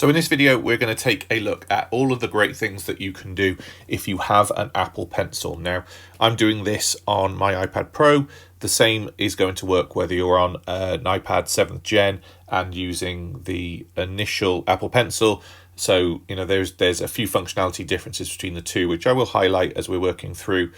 So in this video, we're going to take a look at all of the great things that you can do if you have an Apple Pencil. Now, I'm doing this on my iPad Pro. The same is going to work whether you're on an iPad 7th Gen and using the initial Apple Pencil. So, you know, there's a few functionality differences between the two, which I will highlight as we're working through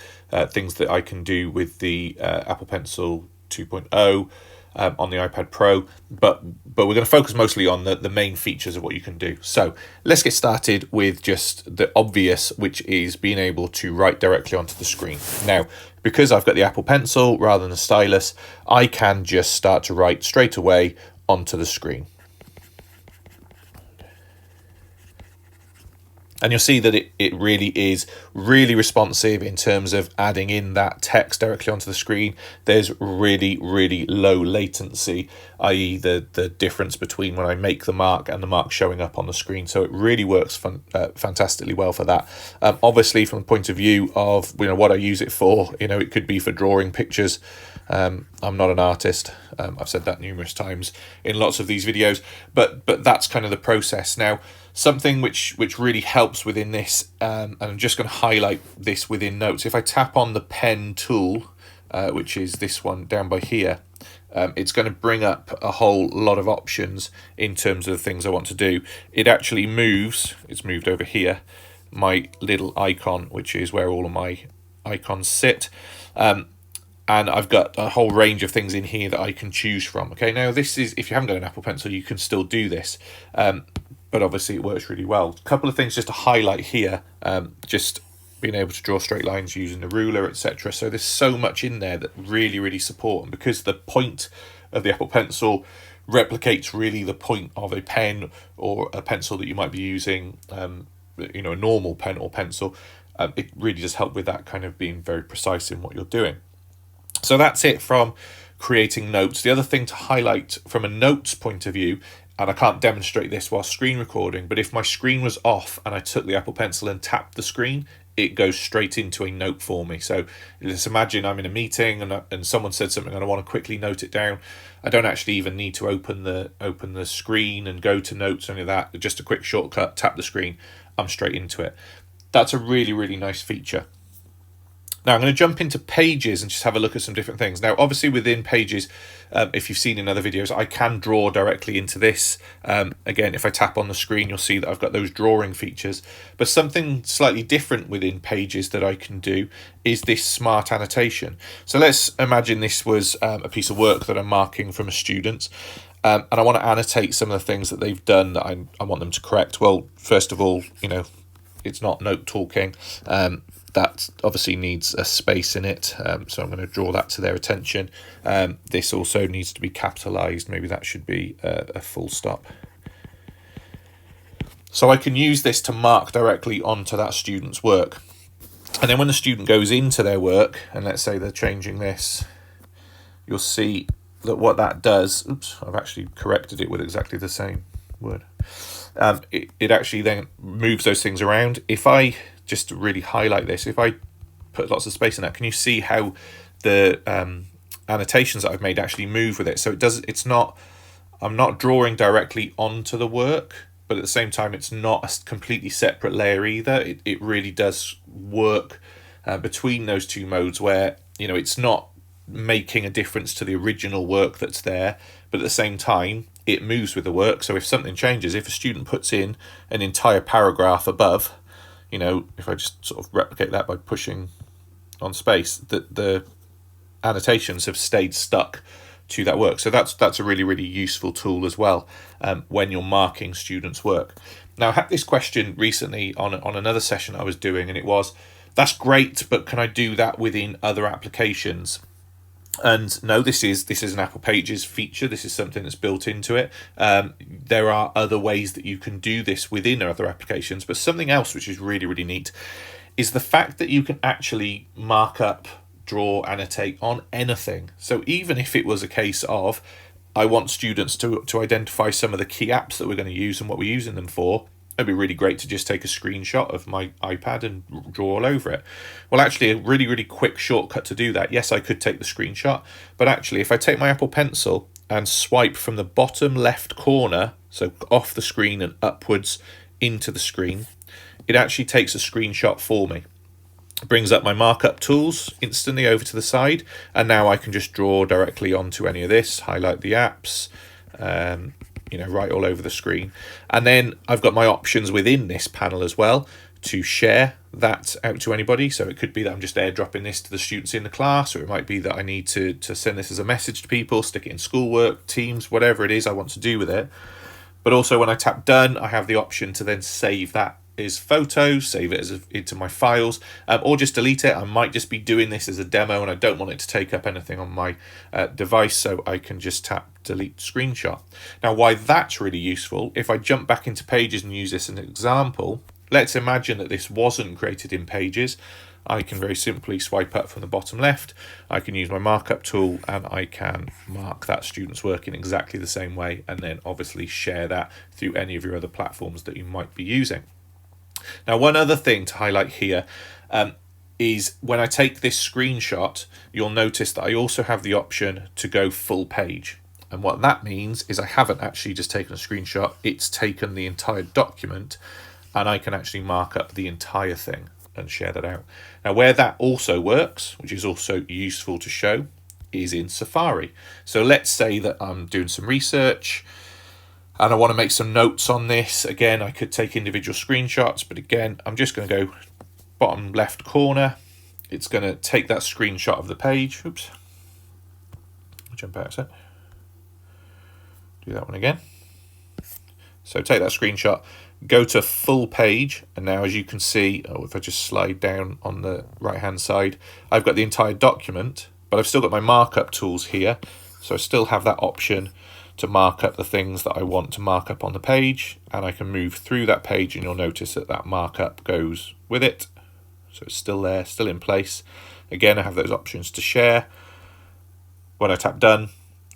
things that I can do with the Apple Pencil 2.0. On the iPad Pro, but we're going to focus mostly on the main features of what you can do. So let's get started with just the obvious, which is being able to write directly onto the screen. Now, because I've got the Apple Pencil rather than a stylus, I can just start to write straight away onto the screen. And you'll see that it really is really responsive in terms of adding in that text directly onto the screen. There's really, really low latency, i.e. the difference between when I make the mark and the mark showing up on the screen. So it really works fantastically well for that. Obviously, from the point of view of what I use it for, it could be for drawing pictures. I'm not an artist. I've said that numerous times in lots of these videos, but that's kind of the process. Now, something which really helps within this, and I'm just going to highlight this within Notes. If I tap on the pen tool, which is this one down by here, it's going to bring up a whole lot of options in terms of the things I want to do. It actually moves, it's moved over here, my little icon, which is where all of my icons sit. And I've got a whole range of things in here that I can choose from. Okay, now this is, if you haven't got an Apple Pencil, you can still do this. But obviously it works really well. A couple of things just to highlight here, just being able to draw straight lines using the ruler, etc. So there's so much in there that really, really support. And because the point of the Apple Pencil replicates really the point of a pen or a pencil that you might be using, a normal pen or pencil, it really does help with that kind of being very precise in what you're doing. So that's it from creating notes. The other thing to highlight from a notes point of view, and I can't demonstrate this while screen recording, but if my screen was off and I took the Apple Pencil and tapped the screen, it goes straight into a note for me. So let's imagine I'm in a meeting and someone said something and I want to quickly note it down. I don't actually even need to open the screen and go to notes or any of that. Just a quick shortcut, tap the screen, I'm straight into it. That's a really, really nice feature. Now I'm going to jump into Pages and just have a look at some different things. Now, obviously within Pages, if you've seen in other videos, I can draw directly into this. Again, if I tap on the screen, you'll see that I've got those drawing features. But something slightly different within Pages that I can do is this smart annotation. So let's imagine this was a piece of work that I'm marking from a student. And I want to annotate some of the things that they've done that I want them to correct. Well, first of all, it's not note talking. That obviously needs a space in it, so I'm going to draw that to their attention. This also needs to be capitalized. Maybe that should be a full stop. So I can use this to mark directly onto that student's work. And then when the student goes into their work, and let's say they're changing this, you'll see that what that does, oops, I've actually corrected it with exactly the same word. It actually then moves those things around. If I just to really highlight this, if I put lots of space in that, can you see how the annotations that I've made actually move with it? So I'm not drawing directly onto the work, but at the same time, it's not a completely separate layer either. It really does work between those two modes where, it's not making a difference to the original work that's there, but at the same time, it moves with the work. So if something changes, if a student puts in an entire paragraph above, if I just sort of replicate that by pushing on space, the annotations have stayed stuck to that work. So that's a really, really useful tool as well when you're marking students' work. Now, I had this question recently on another session I was doing, and it was, that's great, but can I do that within other applications? And no, this is an Apple Pages feature. This is something that's built into it. There are other ways that you can do this within other applications, but something else which is really, really neat is the fact that you can actually mark up, draw, annotate on anything. So even if it was a case of, I want students to identify some of the key apps that we're going to use and what we're using them for, it'd be really great to just take a screenshot of my iPad and draw all over it. Well, actually, a really, really quick shortcut to do that. Yes, I could take the screenshot, but actually, if I take my Apple Pencil and swipe from the bottom left corner, so off the screen and upwards into the screen, it actually takes a screenshot for me. It brings up my markup tools instantly over to the side, and now I can just draw directly onto any of this, highlight the apps, right all over the screen. And then I've got my options within this panel as well to share that out to anybody. So it could be that I'm just airdropping this to the students in the class, or it might be that I need to send this as a message to people, stick it in schoolwork, Teams, whatever it is I want to do with it. But also when I tap done, I have the option to then save that as photos, save it into my files, or just delete it. I might just be doing this as a demo and I don't want it to take up anything on my device, so I can just tap delete screenshot. Now, why that's really useful, if I jump back into Pages and use this as an example, let's imagine that this wasn't created in Pages. I can very simply swipe up from the bottom left. I can use my markup tool and I can mark that student's work in exactly the same way, and then obviously share that through any of your other platforms that you might be using. Now, one other thing to highlight here is when I take this screenshot, you'll notice that I also have the option to go full page. And what that means is I haven't actually just taken a screenshot, it's taken the entire document, and I can actually mark up the entire thing and share that out. Now, where that also works, which is also useful to show, is in Safari. So let's say that I'm doing some research and I want to make some notes on this. Again, I could take individual screenshots, but again, I'm just going to go bottom left corner. It's going to take that screenshot of the page. Oops. Jump out a sec. Do that one again. So take that screenshot, go to full page, and now as you can see, if I just slide down on the right hand side, I've got the entire document, but I've still got my markup tools here. So I still have that option to mark up the things that I want to mark up on the page, and I can move through that page and you'll notice that that markup goes with it. So it's still there, still in place. Again, I have those options to share. When I tap done,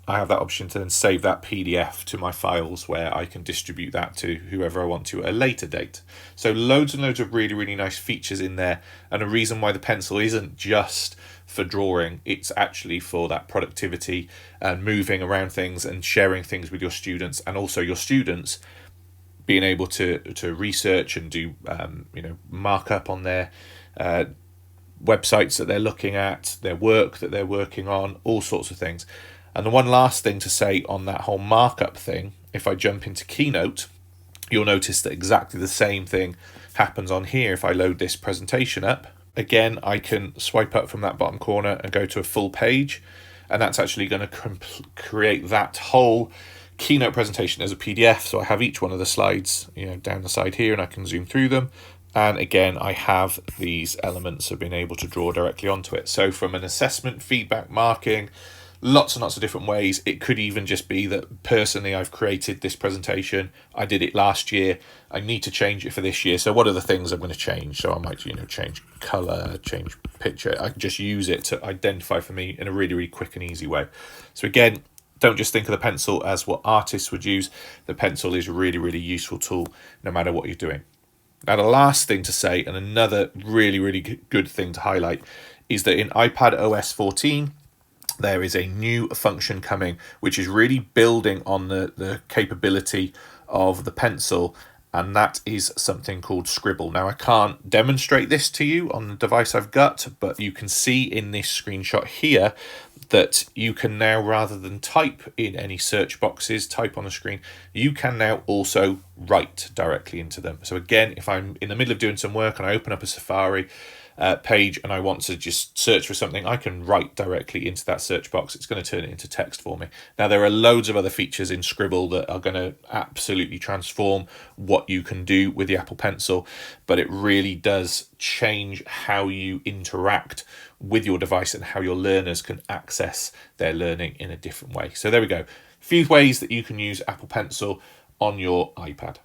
I have that option to then save that PDF to my files where I can distribute that to whoever I want to at a later date. So loads and loads of really, really nice features in there, and a reason why the pencil isn't just for drawing, it's actually for that productivity and moving around things and sharing things with your students, and also your students being able to research and do markup on their websites that they're looking at, their work that they're working on, all sorts of things. And the one last thing to say on that whole markup thing, if I jump into Keynote, you'll notice that exactly the same thing happens on here. If I load this presentation up, again, I can swipe up from that bottom corner and go to a full page, and that's actually going to create that whole Keynote presentation as a PDF. So I have each one of the slides, down the side here, and I can zoom through them. And again, I have these elements of being able to draw directly onto it. So from an assessment, feedback, marking, lots and lots of different ways. It could even just be that personally I've created this presentation, I did it last year, I need to change it for this year. So what are the things I'm going to change? So I might change color, change picture. I can just use it to identify for me in a really, really quick and easy way. So again, don't just think of the pencil as what artists would use. The pencil is a really, really useful tool no matter what you're doing. Now, the last thing to say, and another really, really good thing to highlight, is that in iPad OS 14, there is a new function coming, which is really building on the capability of the pencil, and that is something called Scribble. Now, I can't demonstrate this to you on the device I've got, but you can see in this screenshot here that you can now, rather than type in any search boxes, type on the screen, you can now also write directly into them. So again, if I'm in the middle of doing some work and I open up a Safari page and I want to just search for something, I can write directly into that search box. It's going to turn it into text for me. Now, there are loads of other features in Scribble that are going to absolutely transform what you can do with the Apple Pencil, but it really does change how you interact with your device and how your learners can access their learning in a different way. So there we go. A few ways that you can use Apple Pencil on your iPad.